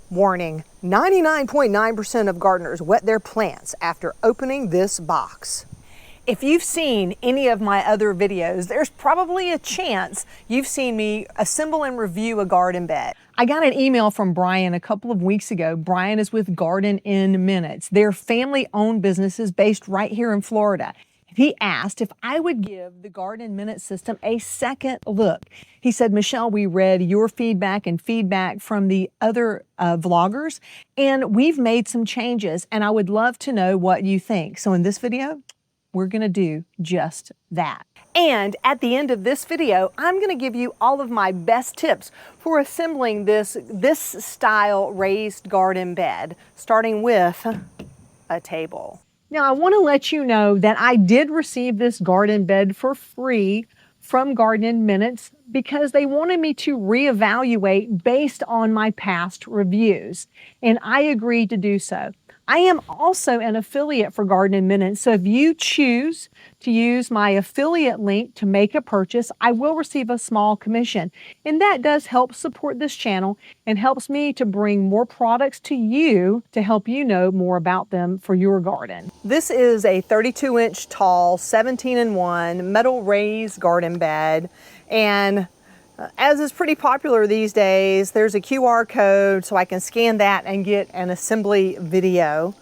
Warning, 99.9% of gardeners wet their plants after opening this box. If you've seen any of my other videos, there's probably a chance you've seen me assemble and review a garden bed. I got an email from Brian a couple of weeks ago. Brian is with Garden in Minutes. They're family-owned businesses based right here in Florida. He asked if I would give the Garden in Minutes system a second look. He said, Michelle, we read your feedback and feedback from the other vloggers, and we've made some changes, and I would love to know what you think. So in this video, we're gonna do just that. And at the end of this video, I'm gonna give you all of my best tips for assembling this style raised garden bed, starting with a table. Now, I want to let you know that I did receive this garden bed for free from Garden in Minutes because they wanted me to reevaluate based on my past reviews, and I agreed to do so. I am also an affiliate for Garden in Minutes, so if you choose to use my affiliate link to make a purchase, I will receive a small commission. And that does help support this channel and helps me to bring more products to you to help you know more about them for your garden. This is a 32-inch tall, 17-in-1 metal raised garden bed, and as is pretty popular these days, there's a QR code so I can scan that and get an assembly video.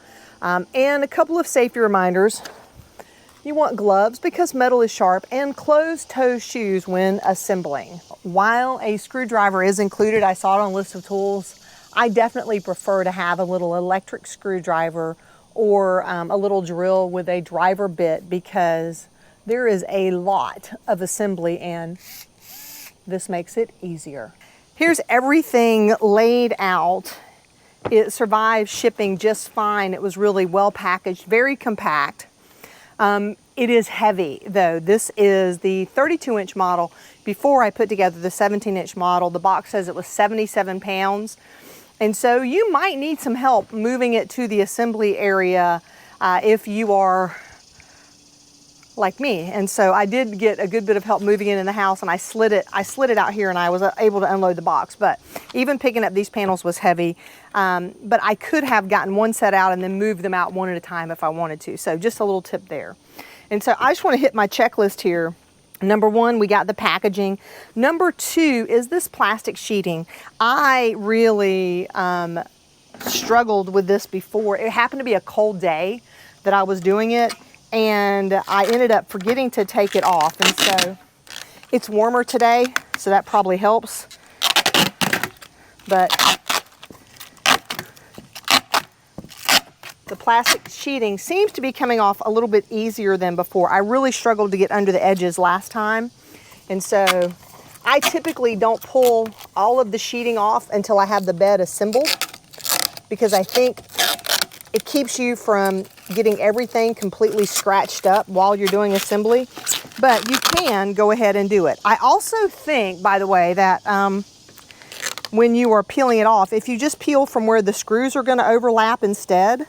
And a couple of safety reminders. You want gloves because metal is sharp, and closed-toe shoes when assembling. While a screwdriver is included, I saw it on a list of tools, I definitely prefer to have a little electric screwdriver or a little drill with a driver bit because there is a lot of assembly and this makes it easier. Here's everything laid out. It survived shipping just fine. It was really well packaged, very compact. It is heavy though. This is the 32-inch model. Before I put together the 17-inch model, the box says it was 77 pounds. And so you might need some help moving it to the assembly area if you are like me. And so I did get a good bit of help moving it in the house, and I slid it out here and I was able to unload the box. But even picking up these panels was heavy. But I could have gotten one set out and then moved them out one at a time if I wanted to. So just a little tip there. And so I just want to hit my checklist here. Number one, we got the packaging. Number two is this plastic sheeting. I really struggled with this before. It happened to be a cold day that I was doing it, and I ended up forgetting to take it off. And so it's warmer today, so that probably helps. But the plastic sheeting seems to be coming off a little bit easier than before. I really struggled to get under the edges last time. And so I typically don't pull all of the sheeting off until I have the bed assembled, because I think it keeps you from getting everything completely scratched up while you're doing assembly, but you can go ahead and do it. I also think, by the way, that when you are peeling it off, if you just peel from where the screws are going to overlap instead,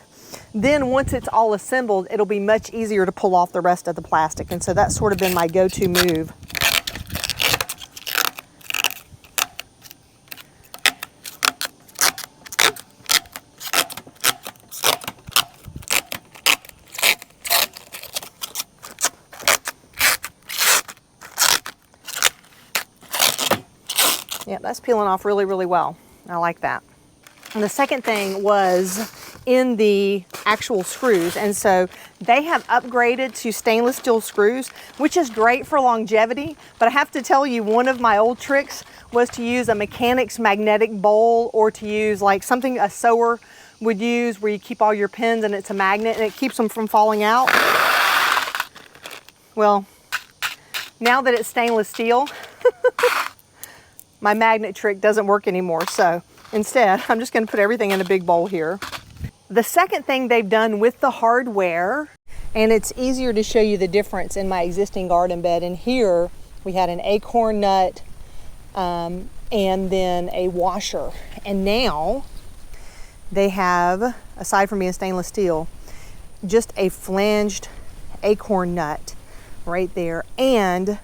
then once it's all assembled, it'll be much easier to pull off the rest of the plastic. And so that's sort of been my go-to move. Yeah, that's peeling off really, really well. I like that. And the second thing was in the actual screws. And so they have upgraded to stainless steel screws, which is great for longevity. But I have to tell you, one of my old tricks was to use a mechanic's magnetic bowl, or to use like something a sewer would use where you keep all your pins and it's a magnet and it keeps them from falling out. Well, now that it's stainless steel, my magnet trick doesn't work anymore. So instead, I'm just going to put everything in a big bowl here. The second thing they've done with the hardware, and it's easier to show you the difference in my existing garden bed. And here we had an acorn nut and then a washer. And now they have, aside from being stainless steel, just a flanged acorn nut right there. And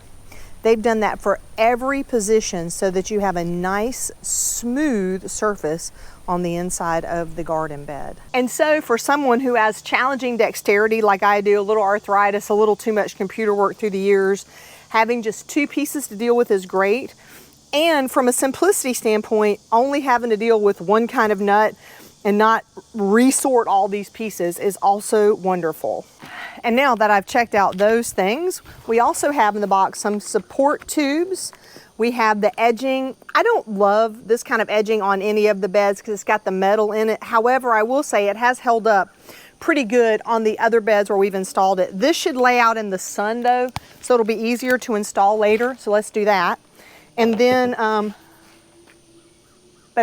They've done that for every position so that you have a nice, smooth surface on the inside of the garden bed. And so for someone who has challenging dexterity like I do, a little arthritis, a little too much computer work through the years, having just 2 pieces to deal with is great. And from a simplicity standpoint, only having to deal with one kind of nut and not resort all these pieces is also wonderful. And now that I've checked out those things, we also have in the box some support tubes. We have the edging. I don't love this kind of edging on any of the beds because it's got the metal in it. However, I will say it has held up pretty good on the other beds where we've installed it. This should lay out in the sun though, so it'll be easier to install later. So let's do that. And then, that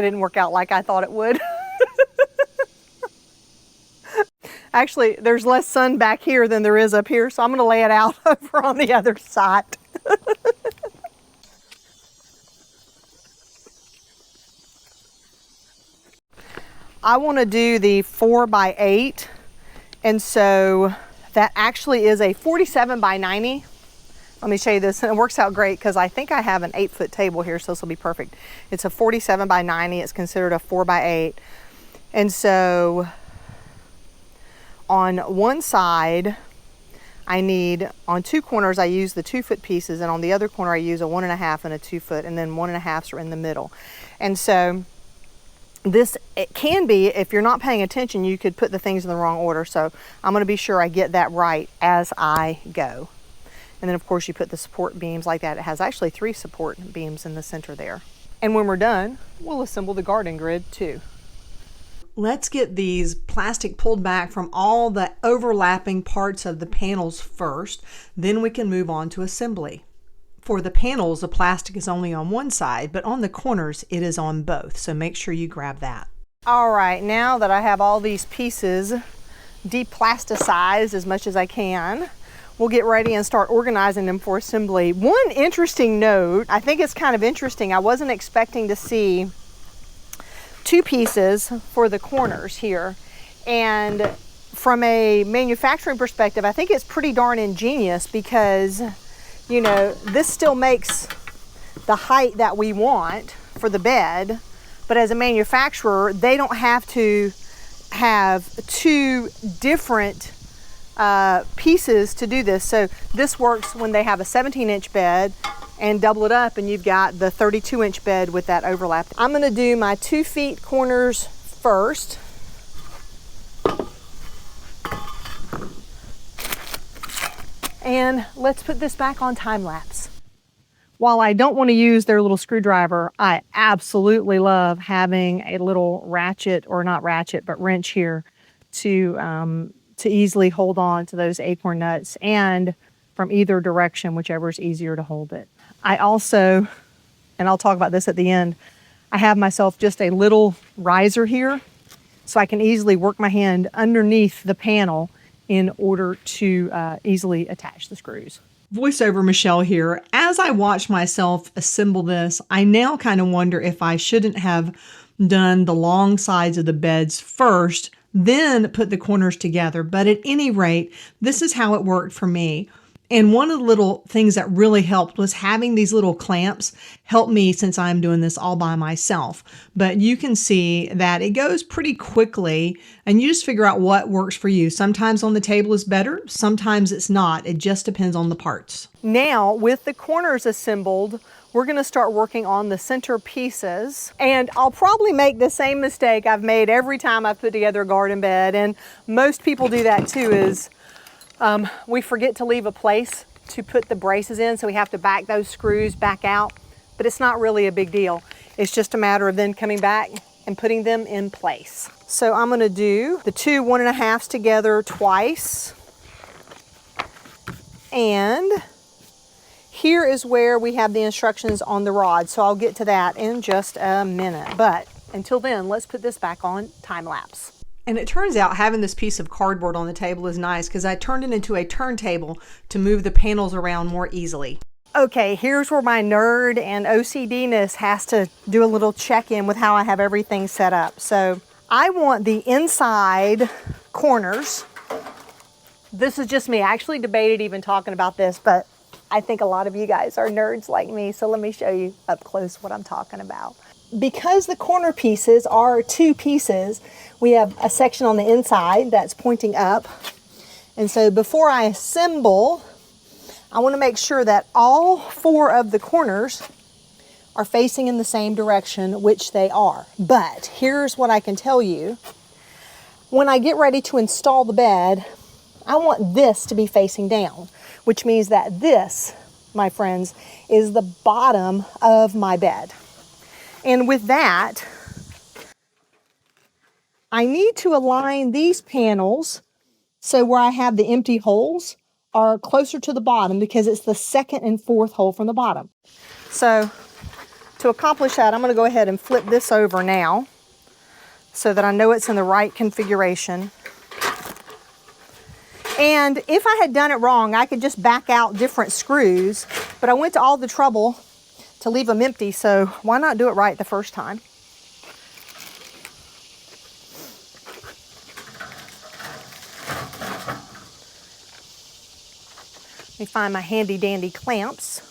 didn't work out like I thought it would. Actually, there's less sun back here than there is up here, so I'm gonna lay it out over on the other side. I wanna do the 4x8, and so that actually is a 47 by 90. Let me show you this, and it works out great because I think I have an 8-foot table here, so this will be perfect. It's a 47 by 90, it's considered a 4x8. And so on one side, I need, on 2 corners, I use the 2-foot pieces, and on the other corner, I use a 1.5 and a 2-foot, and then 1.5s are in the middle. And so this, it can be, if you're not paying attention, you could put the things in the wrong order. So I'm gonna be sure I get that right as I go. And then of course you put the support beams like that. It has actually 3 support beams in the center there. And when we're done, we'll assemble the garden grid too. Let's get these plastic pulled back from all the overlapping parts of the panels first, then we can move on to assembly. For the panels, the plastic is only on one side, but on the corners it is on both, so make sure you grab that. All right, now that I have all these pieces deplasticized as much as I can, we'll get ready and start organizing them for assembly. One interesting note, I think it's kind of interesting, I wasn't expecting to see 2 pieces for the corners here, and from a manufacturing perspective, I think it's pretty darn ingenious because, you know, this still makes the height that we want for the bed, but as a manufacturer, they don't have to have 2 different pieces to do this. So this works when they have a 17-inch bed and double it up and you've got the 32-inch bed with that overlap. I'm gonna do my 2 feet corners first. And let's put this back on time lapse. While I don't want to use their little screwdriver, I absolutely love having a little ratchet, or not ratchet, but wrench here to easily hold on to those acorn nuts, and from either direction, whichever is easier to hold it. I also, and I'll talk about this at the end, I have myself just a little riser here so I can easily work my hand underneath the panel in order to easily attach the screws. Voiceover Michelle here. As I watch myself assemble this, I now kind of wonder if I shouldn't have done the long sides of the beds first, then put the corners together. But at any rate, this is how it worked for me. And one of the little things that really helped was having these little clamps help me since I'm doing this all by myself. But you can see that it goes pretty quickly and you just figure out what works for you. Sometimes on the table is better, sometimes it's not. It just depends on the parts. Now with the corners assembled, we're gonna start working on the center pieces. And I'll probably make the same mistake I've made every time I've put together a garden bed, and most people do that too, is we forget to leave a place to put the braces in, so we have to back those screws back out, but it's not really a big deal. It's just a matter of then coming back and putting them in place. So I'm gonna do the 2 1.5s together twice. And here is where we have the instructions on the rod, so I'll get to that in just a minute. But until then, let's put this back on time lapse. And it turns out having this piece of cardboard on the table is nice because I turned it into a turntable to move the panels around more easily. Okay, here's where my nerd and OCD-ness has to do a little check-in with how I have everything set up. So I want the inside corners. This is just me. I actually debated even talking about this, but I think a lot of you guys are nerds like me, so let me show you up close what I'm talking about. Because the corner pieces are two pieces, we have a section on the inside that's pointing up. And so before I assemble, I want to make sure that all four of the corners are facing in the same direction, which they are. But here's what I can tell you. When I get ready to install the bed, I want this to be facing down, which means that this, my friends, is the bottom of my bed. And with that, I need to align these panels so where I have the empty holes are closer to the bottom because it's the second and fourth hole from the bottom. So to accomplish that, I'm going to go ahead and flip this over now so that I know it's in the right configuration. And if I had done it wrong, I could just back out different screws, but I went to all the trouble to leave them empty, so why not do it right the first time? Let me find my handy dandy clamps.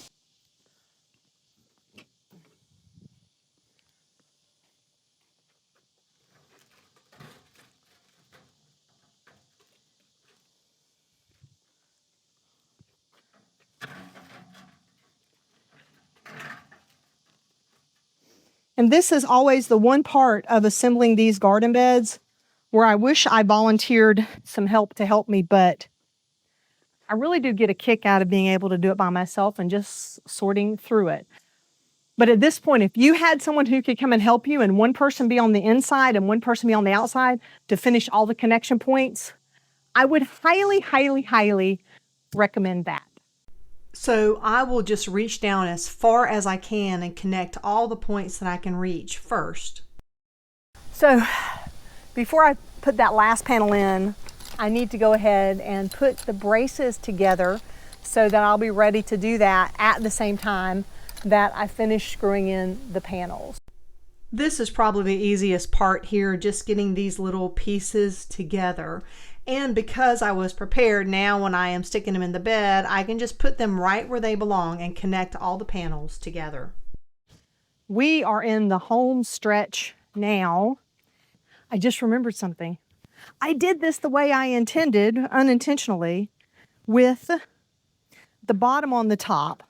And this is always the one part of assembling these garden beds where I wish I volunteered some help to help me, but I really do get a kick out of being able to do it by myself and just sorting through it. But at this point, if you had someone who could come and help you and one person be on the inside and one person be on the outside to finish all the connection points, I would highly, highly, highly recommend that. So I will just reach down as far as I can and connect all the points that I can reach first. So before I put that last panel in, I need to go ahead and put the braces together so that I'll be ready to do that at the same time that I finish screwing in the panels. This is probably the easiest part here, just getting these little pieces together. And because I was prepared, now when I am sticking them in the bed, I can just put them right where they belong and connect all the panels together. We are in the home stretch now. I just remembered something. I did this the way I intended, unintentionally, with the bottom on the top.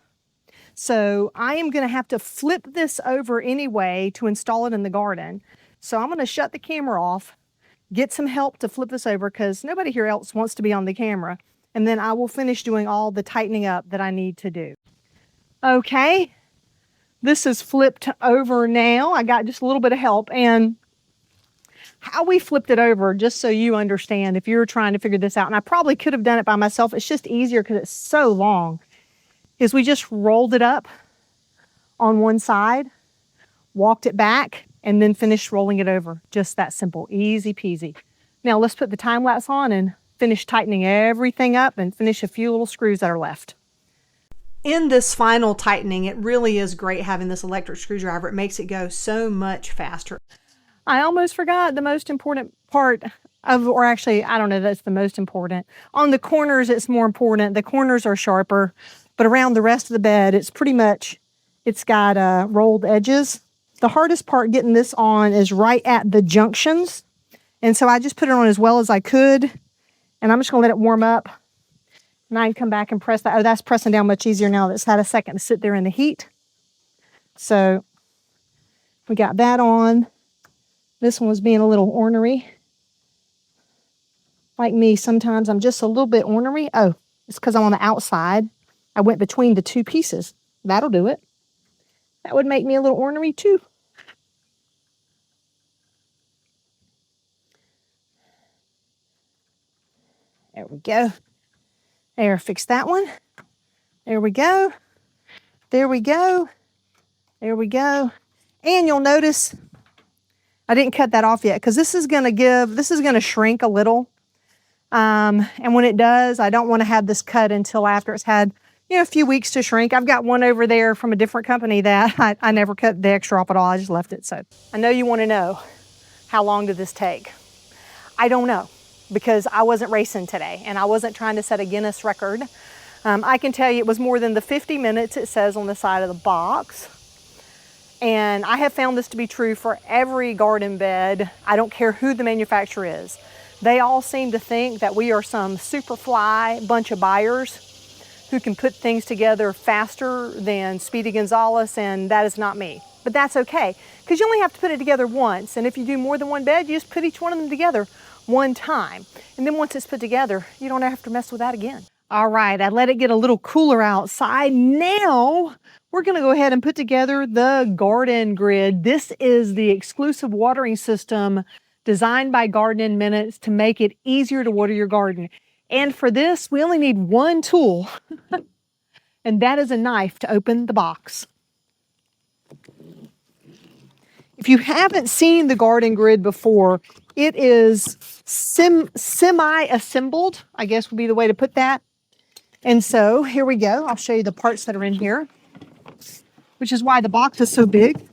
So I am going to have to flip this over anyway to install it in the garden. So I'm going to shut the camera off, get some help to flip this over because nobody here else wants to be on the camera. And then I will finish doing all the tightening up that I need to do. Okay, this is flipped over now. I got just a little bit of help. And how we flipped it over, just so you understand, if you're trying to figure this out, and I probably could have done it by myself, it's just easier because it's so long, is we just rolled it up on one side, walked it back, and then finished rolling it over. Just that simple, easy peasy. Now let's put the time lapse on and finish tightening everything up and finish a few little screws that are left. In this final tightening, it really is great having this electric screwdriver. It makes it go so much faster. I almost forgot the most important part of, or actually, I don't know that's the most important. On the corners, it's more important. The corners are sharper, but around the rest of the bed, it's pretty much, it's got rolled edges. The hardest part getting this on is right at the junctions. And so I just put it on as well as I could. And I'm just gonna let it warm up. And I can come back and press that. Oh, that's pressing down much easier now that it's had a second to sit there in the heat. So we got that on. This one was being a little ornery. Like me, sometimes I'm just a little bit ornery. Oh, it's because I'm on the outside. I went between the two pieces. That'll do it. That would make me a little ornery too. There we go. There, fix that one. There we go. There we go. There we go. And you'll notice I didn't cut that off yet because this is going to shrink a little. And when it does, I don't want to have this cut until after it's had, a few weeks to shrink. I've got one over there from a different company that I never cut the extra off at all. I just left it. So I know you want to know, how long did this take? I don't know, because I wasn't racing today and I wasn't trying to set a Guinness record. I can tell you it was more than the 50 minutes it says on the side of the box. And I have found this to be true for every garden bed. I don't care who the manufacturer is. They all seem to think that we are some super fly bunch of buyers who can put things together faster than Speedy Gonzalez, and that is not me. But that's okay, because you only have to put it together once, and if you do more than one bed, you just put each one of them together one time. And then once it's put together, you don't have to mess with that again. All right, I let it get a little cooler outside. Now, we're gonna go ahead and put together the garden grid. This is the exclusive watering system designed by Garden in Minutes to make it easier to water your garden. And for this, we only need one tool, and that is a knife to open the box. If you haven't seen the garden grid before, it is semi-assembled, I guess would be the way to put that. And so here we go. I'll show you the parts that are in here, which is why the box is so big.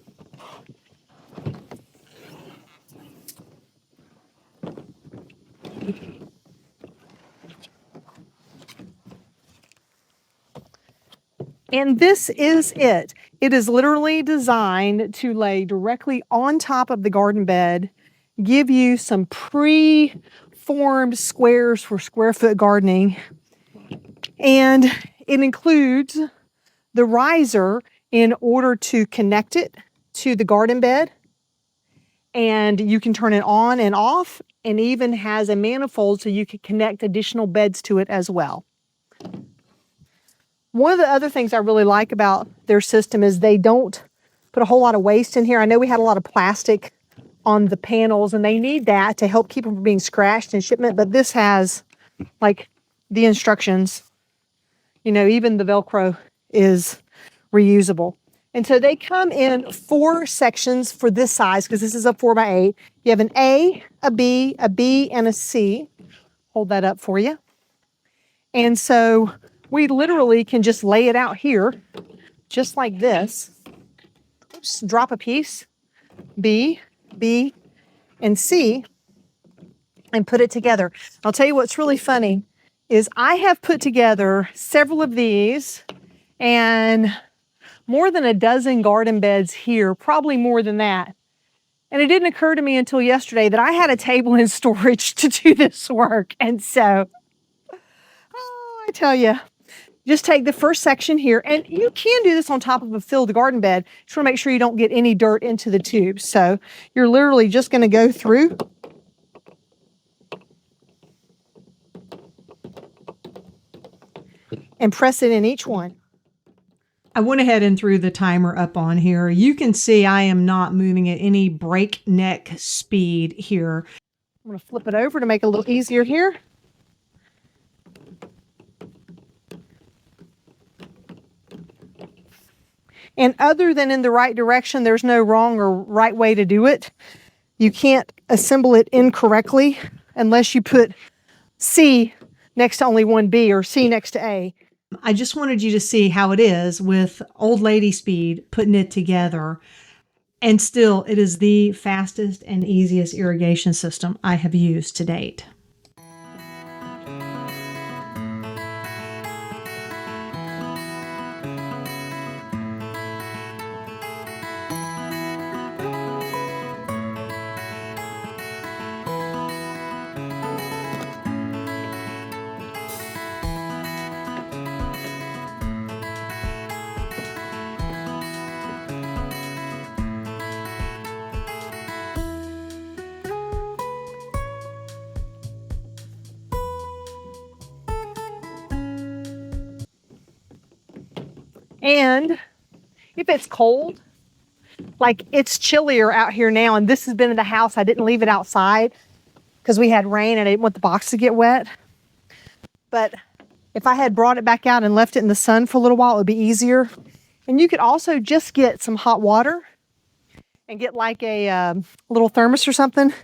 And this is it. It is literally designed to lay directly on top of the garden bed, give you some pre-formed squares for square foot gardening. And it includes the riser in order to connect it to the garden bed. And you can turn it on and off, and even has a manifold so you can connect additional beds to it as well. One of the other things I really like about their system is they don't put a whole lot of waste in here. I know we had a lot of plastic on the panels, and they need that to help keep them from being scratched in shipment, but this has like the instructions. You know, even the Velcro is reusable. And so they come in 4 sections for this size, because this is a 4x8. You have an A, a B, and a C. Hold that up for you. And so we literally can just lay it out here, just like this. Oops, drop a piece, B, and C, and put it together. I'll tell you what's really funny is I have put together several of these and more than a dozen garden beds here, probably more than that. And it didn't occur to me until yesterday that I had a table in storage to do this work. And so, I tell you, just take the first section here, and you can do this on top of a filled garden bed. Just want to make sure you don't get any dirt into the tubes. So you're literally just going to go through and press it in each one. I went ahead and threw the timer up on here. You can see I am not moving at any breakneck speed here. I'm going to flip it over to make it a little easier here. And other than in the right direction, there's no wrong or right way to do it. You can't assemble it incorrectly unless you put C next to only one B or C next to A. I just wanted you to see how it is with old lady speed putting it together. And still, it is the fastest and easiest irrigation system I have used to date. And if it's cold, like it's chillier out here now, and this has been in the house, I didn't leave it outside because we had rain and I didn't want the box to get wet. But if I had brought it back out and left it in the sun for a little while, it would be easier. And you could also just get some hot water and get like a little thermos or something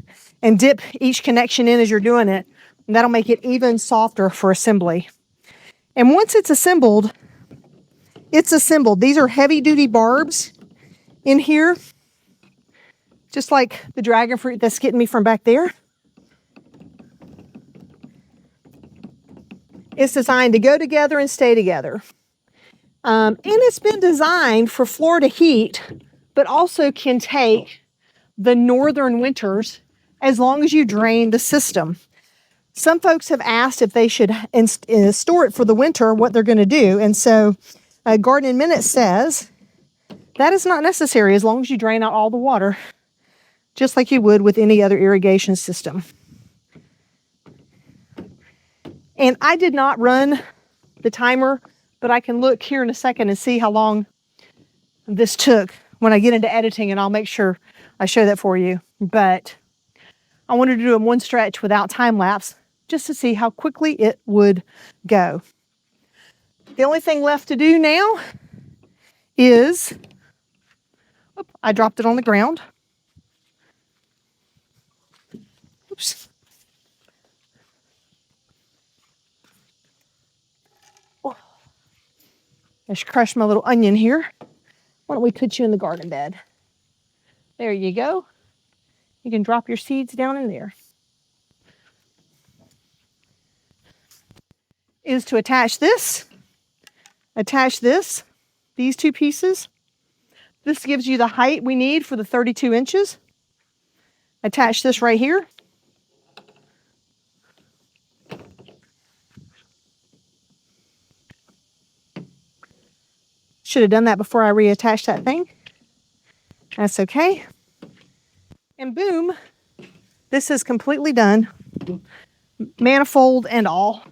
and dip each connection in as you're doing it. And that'll make it even softer for assembly. And once it's assembled, it's assembled. These are heavy duty barbs in here, just like the dragon fruit that's getting me from back there. It's designed to go together and stay together. And it's been designed for Florida heat, but also can take the northern winters as long as you drain the system. Some folks have asked if they should store it for the winter, what they're going to do. And so Garden in Minutes says that is not necessary as long as you drain out all the water, just like you would with any other irrigation system. And I did not run the timer, but I can look here in a second and see how long this took when I get into editing, and I'll make sure I show that for you. But I wanted to do it in one stretch without time lapse just to see how quickly it would go. The only thing left to do now is, I dropped it on the ground. Oops. Oh. I just crushed my little onion here. Why don't we put you in the garden bed? There you go. You can drop your seeds down in there. Is to attach this, these two pieces. This gives you the height we need for the 32 inches. Attach this right here. Should have done that before I reattached that thing. That's okay. And boom, this is completely done. Manifold and all.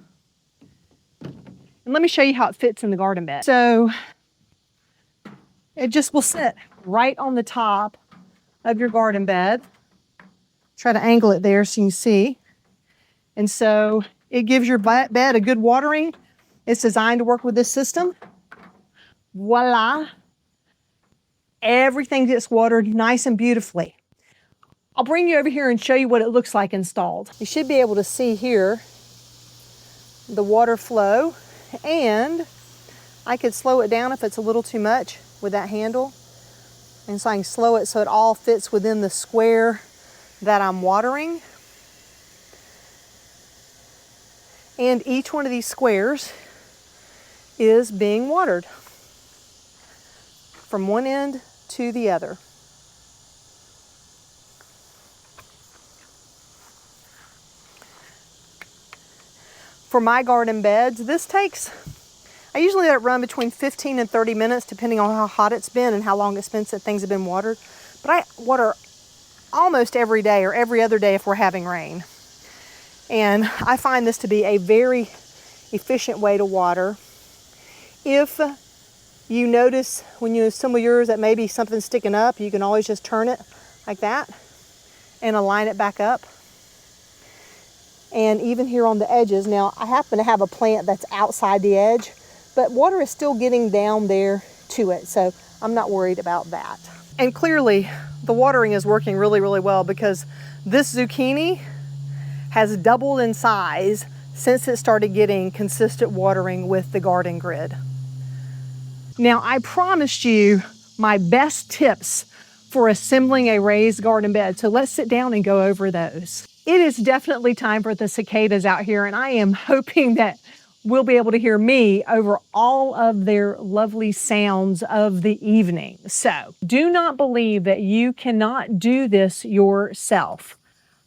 And let me show you how it fits in the garden bed. So it just will sit right on the top of your garden bed. Try to angle it there so you can see. And so it gives your bed a good watering. It's designed to work with this system. Voila. Everything gets watered nice and beautifully. I'll bring you over here and show you what it looks like installed. You should be able to see here the water flow, and I could slow it down if it's a little too much with that handle. And so I can slow it so it all fits within the square that I'm watering. And each one of these squares is being watered from one end to the other. For my garden beds, this takes, I usually let it run between 15 and 30 minutes depending on how hot it's been and how long it's been since things have been watered. But I water almost every day or every other day if we're having rain. And I find this to be a very efficient way to water. If you notice when you assemble yours that maybe something's sticking up, you can always just turn it like that and align it back up. And even here on the edges, now I happen to have a plant that's outside the edge, but water is still getting down there to it, so I'm not worried about that. And clearly the watering is working really, really well because this zucchini has doubled in size since it started getting consistent watering with the garden grid. Now, I promised you my best tips for assembling a raised garden bed, so let's sit down and go over those. It is definitely time for the cicadas out here, and I am hoping that we'll be able to hear me over all of their lovely sounds of the evening. So do not believe that you cannot do this yourself.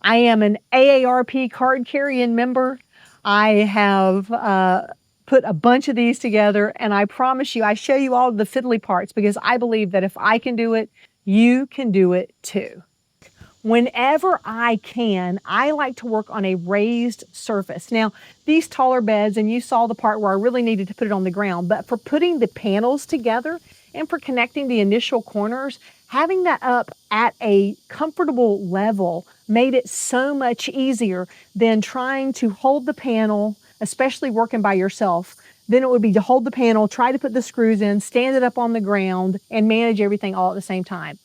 I am an AARP card carrying member. I have put a bunch of these together, and I promise you, I show you all the fiddly parts because I believe that if I can do it, you can do it too. Whenever I can, I like to work on a raised surface. Now, these taller beds, and you saw the part where I really needed to put it on the ground, but for putting the panels together and for connecting the initial corners, having that up at a comfortable level made it so much easier than trying to hold the panel, especially working by yourself. Then it would be to hold the panel, try to put the screws in, stand it up on the ground, and manage everything all at the same time.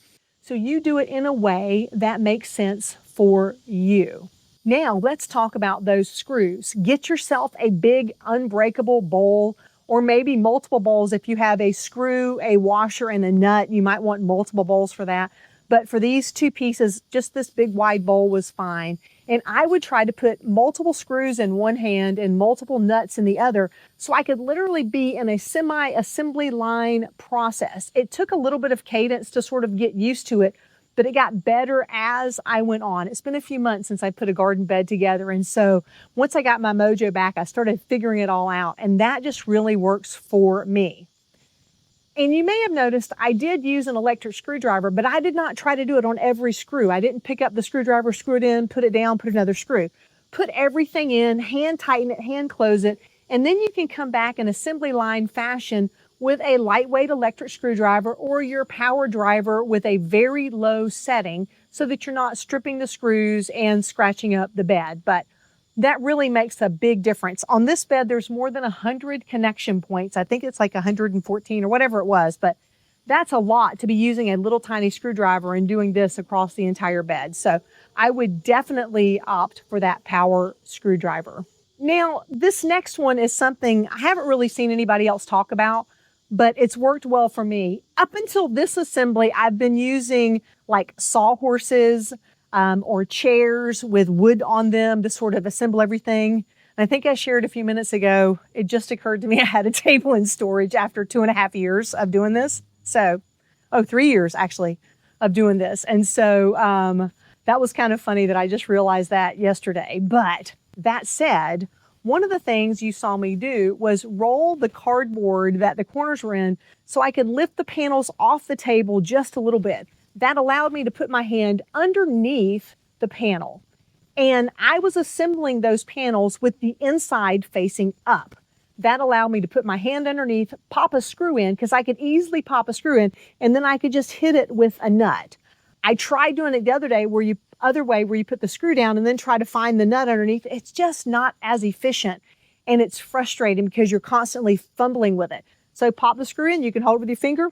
So you do it in a way that makes sense for you. Now let's talk about those screws. Get yourself a big unbreakable bowl, or maybe multiple bowls if you have a screw, a washer, and a nut. You might want multiple bowls for that. But for these two pieces, just this big wide bowl was fine. And I would try to put multiple screws in one hand and multiple nuts in the other, so I could literally be in a semi-assembly line process. It took a little bit of cadence to sort of get used to it, but it got better as I went on. It's been a few months since I put a garden bed together. And so once I got my mojo back, I started figuring it all out. And that just really works for me. And you may have noticed I did use an electric screwdriver, but I did not try to do it on every screw. I didn't pick up the screwdriver, screw it in, put it down, put another screw. Put everything in, hand tighten it, hand close it, and then you can come back in assembly line fashion with a lightweight electric screwdriver or your power driver with a very low setting so that you're not stripping the screws and scratching up the bed. But that really makes a big difference. On this bed, there's more than 100 connection points. I think it's like 114 or whatever it was, but that's a lot to be using a little tiny screwdriver and doing this across the entire bed. So I would definitely opt for that power screwdriver. Now, this next one is something I haven't really seen anybody else talk about, but it's worked well for me. Up until this assembly, I've been using like sawhorses or chairs with wood on them to sort of assemble everything. And I think I shared a few minutes ago, it just occurred to me I had a table in storage after 2.5 years of doing this. So, 3 years actually of doing this. And so that was kind of funny that I just realized that yesterday. But that said, one of the things you saw me do was roll the cardboard that the corners were in so I could lift the panels off the table just a little bit. That allowed me to put my hand underneath the panel. And I was assembling those panels with the inside facing up. That allowed me to put my hand underneath, pop a screw in, because I could easily pop a screw in, and then I could just hit it with a nut. I tried doing it the other way where you put the screw down and then try to find the nut underneath. It's just not as efficient, and it's frustrating because you're constantly fumbling with it. So pop the screw in, you can hold it with your finger,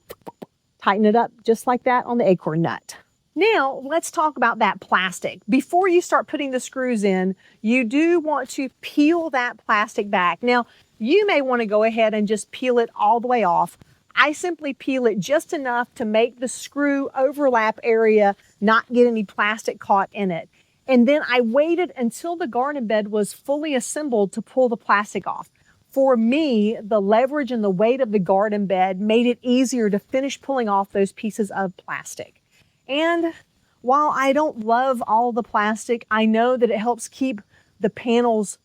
tighten it up just like that on the acorn nut. Now, let's talk about that plastic. Before you start putting the screws in, you do want to peel that plastic back. Now, you may want to go ahead and just peel it all the way off. I simply peel it just enough to make the screw overlap area not get any plastic caught in it. And then I waited until the garden bed was fully assembled to pull the plastic off. For me, the leverage and the weight of the garden bed made it easier to finish pulling off those pieces of plastic. And while I don't love all the plastic, I know that it helps keep the panels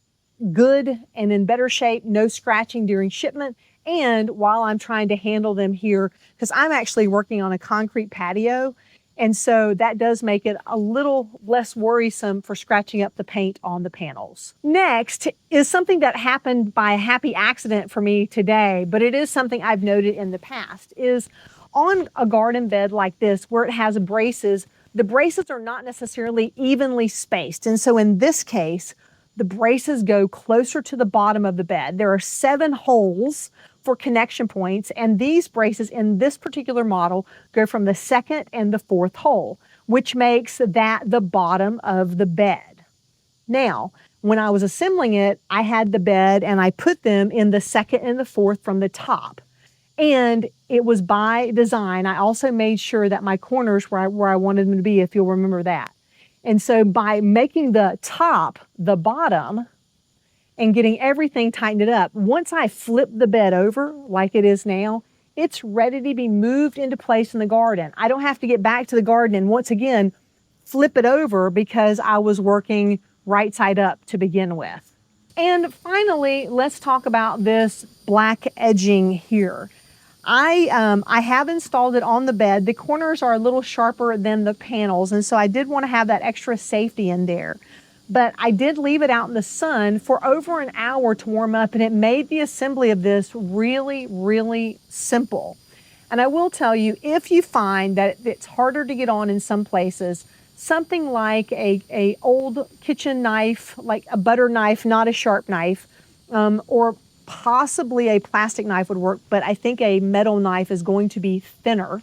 good and in better shape, no scratching during shipment. And while I'm trying to handle them here, because I'm actually working on a concrete patio, and so that does make it a little less worrisome for scratching up the paint on the panels. Next is something that happened by a happy accident for me today, but it is something I've noted in the past, is on a garden bed like this where it has braces, the braces are not necessarily evenly spaced. And so in this case, the braces go closer to the bottom of the bed. There are 7 holes for connection points, and these braces in this particular model go from the 2nd and the 4th hole, which makes that the bottom of the bed. Now, when I was assembling it, I had the bed and I put them in the 2nd and the 4th from the top. And it was by design. I also made sure that my corners were where I wanted them to be, if you'll remember that. And so by making the top the bottom and getting everything tightened up, once I flip the bed over like it is now, it's ready to be moved into place in the garden. I don't have to get back to the garden and once again flip it over because I was working right side up to begin with. And finally, let's talk about this black edging here. I have installed it on the bed. The corners are a little sharper than the panels, and so I did want to have that extra safety in there. But I did leave it out in the sun for over an hour to warm up, and it made the assembly of this really, really simple. And I will tell you, if you find that it's harder to get on in some places, something like a old kitchen knife, like a butter knife, not a sharp knife, or possibly a plastic knife would work, but I think a metal knife is going to be thinner.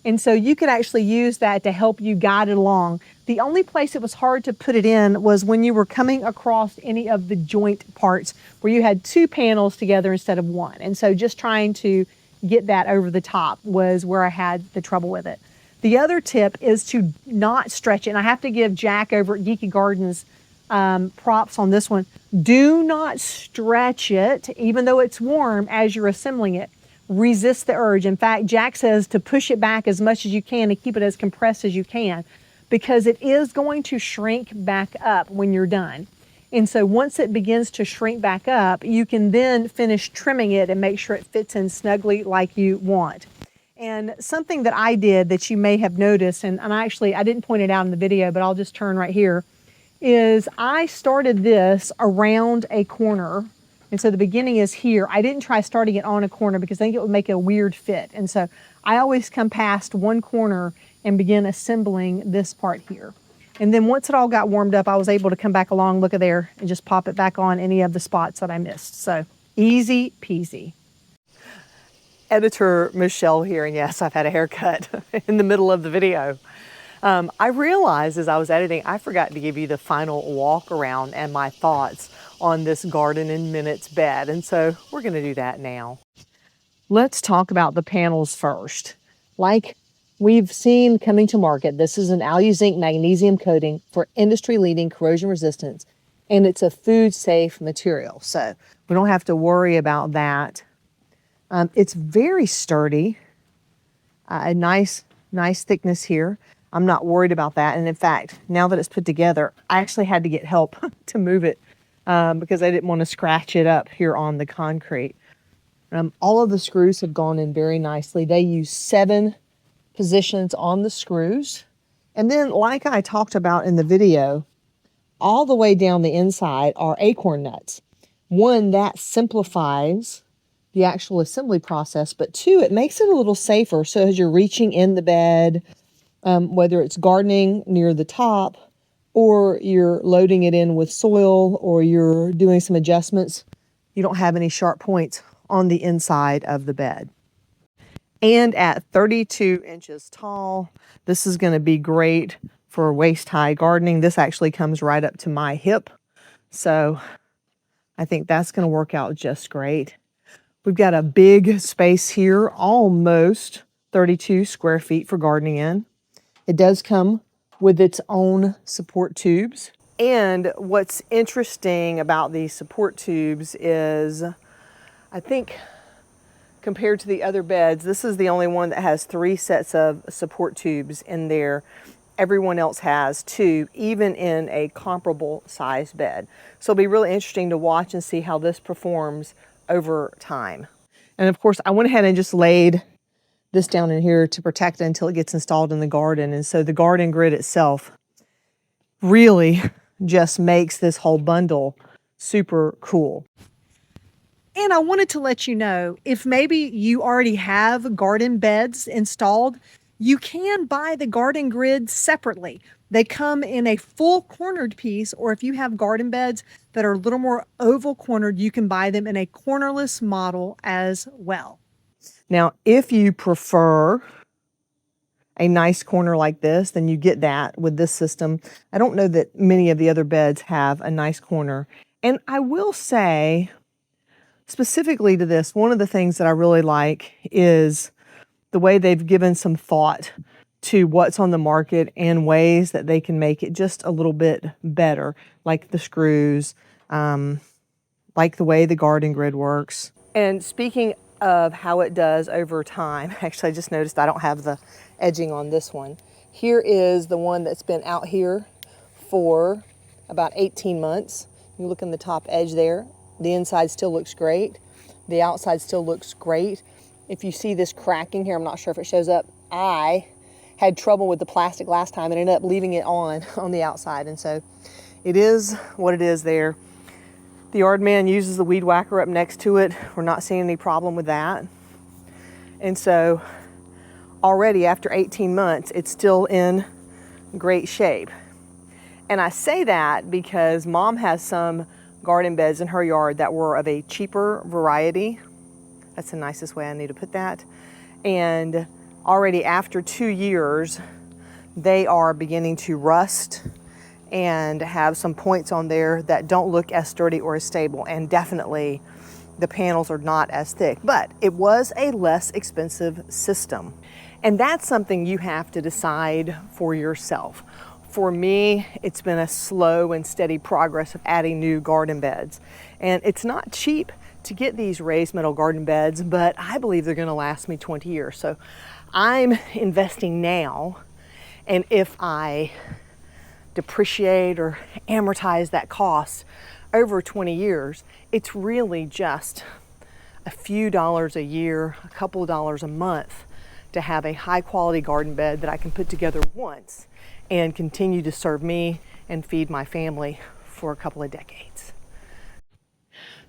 And so you could actually use that to help you guide it along. The only place it was hard to put it in was when you were coming across any of the joint parts where you had 2 panels together instead of 1. And so just trying to get that over the top was where I had the trouble with it. The other tip is to not stretch it. And I have to give Jack over at Geeky Gardens props on this one. Do not stretch it, even though it's warm, as you're assembling it. Resist the urge. In fact, Jack says to push it back as much as you can and keep it as compressed as you can, because it is going to shrink back up when you're done. And so once it begins to shrink back up, you can then finish trimming it and make sure it fits in snugly like you want. And something that I did that you may have noticed, and I didn't point it out in the video, but I'll just turn right here, is I started this around a corner. And so the beginning is here. I didn't try starting it on a corner because I think it would make a weird fit. And so I always come past one corner and begin assembling this part here. And then once it all got warmed up, I was able to come back along, look at there, and just pop it back on any of the spots that I missed. So easy peasy. Editor Michelle here, and yes, I've had a haircut in the middle of the video. I realized as I was editing, I forgot to give you the final walk around and my thoughts on this Garden in Minutes bed. And so we're going to do that now. Let's talk about the panels first. Like we've seen coming to market, this is an alu-zinc magnesium coating for industry-leading corrosion resistance, and it's a food-safe material, so we don't have to worry about that. It's very sturdy, a nice thickness here. I'm not worried about that, and in fact, now that it's put together, I actually had to get help to move it because I didn't want to scratch it up here on the concrete. All of the screws have gone in very nicely. They use 7 positions on the screws. And then, like I talked about in the video, all the way down the inside are acorn nuts. 1, that simplifies the actual assembly process, but 2, it makes it a little safer. So as you're reaching in the bed, whether it's gardening near the top, or you're loading it in with soil, or you're doing some adjustments, you don't have any sharp points on the inside of the bed. And at 32 inches tall, this is going to be great for waist-high gardening. This actually comes right up to my hip, so I think that's going to work out just great. We've got a big space here, almost 32 square feet for gardening in. It does come with its own support tubes. And what's interesting about these support tubes is, I think, compared to the other beds, this is the only one that has 3 sets of support tubes in there. Everyone else has 2, even in a comparable size bed. So it'll be really interesting to watch and see how this performs over time. And of course, I went ahead and just laid this down in here to protect it until it gets installed in the garden. And so the garden grid itself really just makes this whole bundle super cool. And I wanted to let you know, if maybe you already have garden beds installed, you can buy the garden grid separately. They come in a full cornered piece, or if you have garden beds that are a little more oval cornered, you can buy them in a cornerless model as well. Now, if you prefer a nice corner like this, then you get that with this system. I don't know that many of the other beds have a nice corner. And I will say, specifically to this, one of the things that I really like is the way they've given some thought to what's on the market and ways that they can make it just a little bit better, like the screws, like the way the garden grid works. And speaking of how it does over time, actually I just noticed I don't have the edging on this one. Here is the one that's been out here for about 18 months. You look in the top edge there. The inside still looks great. The outside still looks great. If you see this cracking here, I'm not sure if it shows up. I had trouble with the plastic last time and ended up leaving it on the outside. And so it is what it is there. The yard man uses the weed whacker up next to it. We're not seeing any problem with that. And so already after 18 months, it's still in great shape. And I say that because Mom has some garden beds in her yard that were of a cheaper variety. That's the nicest way I need to put that. And already after 2 years, they are beginning to rust and have some points on there that don't look as sturdy or as stable. And definitely the panels are not as thick, but it was a less expensive system. And that's something you have to decide for yourself. For me, it's been a slow and steady progress of adding new garden beds. And it's not cheap to get these raised metal garden beds, but I believe they're gonna last me 20 years. So I'm investing now, and if I depreciate or amortize that cost over 20 years, it's really just a few dollars a year, a couple of dollars a month to have a high quality garden bed that I can put together once and continue to serve me and feed my family for a couple of decades.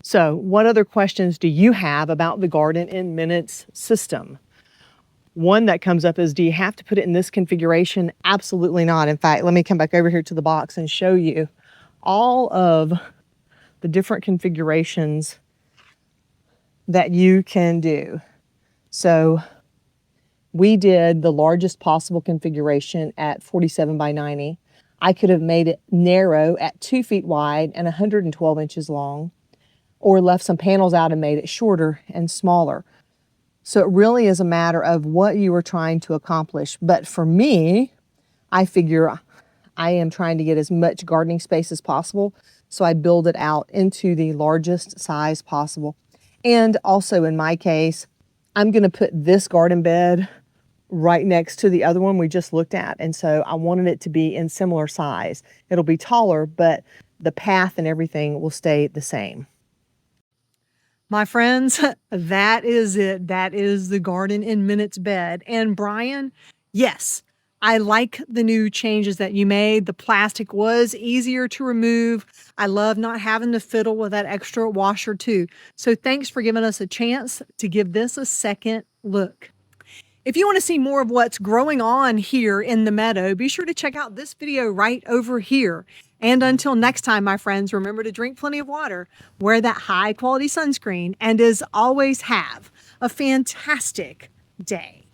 So, what other questions do you have about the Garden in Minutes system? One that comes up is, do you have to put it in this configuration? Absolutely not. In fact, let me come back over here to the box and show you all of the different configurations that you can do. So we did the largest possible configuration at 47 by 90. I could have made it narrow at 2 feet wide and 112 inches long, or left some panels out and made it shorter and smaller. So it really is a matter of what you are trying to accomplish. But for me, I figure I am trying to get as much gardening space as possible, so I build it out into the largest size possible. And also in my case, I'm gonna put this garden bed right next to the other one we just looked at. And so I wanted it to be in similar size. It'll be taller, but the path and everything will stay the same. My friends, that is it. That is the Garden in Minutes bed. And Brian, yes, I like the new changes that you made. The plastic was easier to remove. I love not having to fiddle with that extra washer too. So thanks for giving us a chance to give this a second look. If you want to see more of what's growing on here in the meadow, be sure to check out this video right over here. And until next time, my friends, remember to drink plenty of water, wear that high quality sunscreen, and as always, have a fantastic day.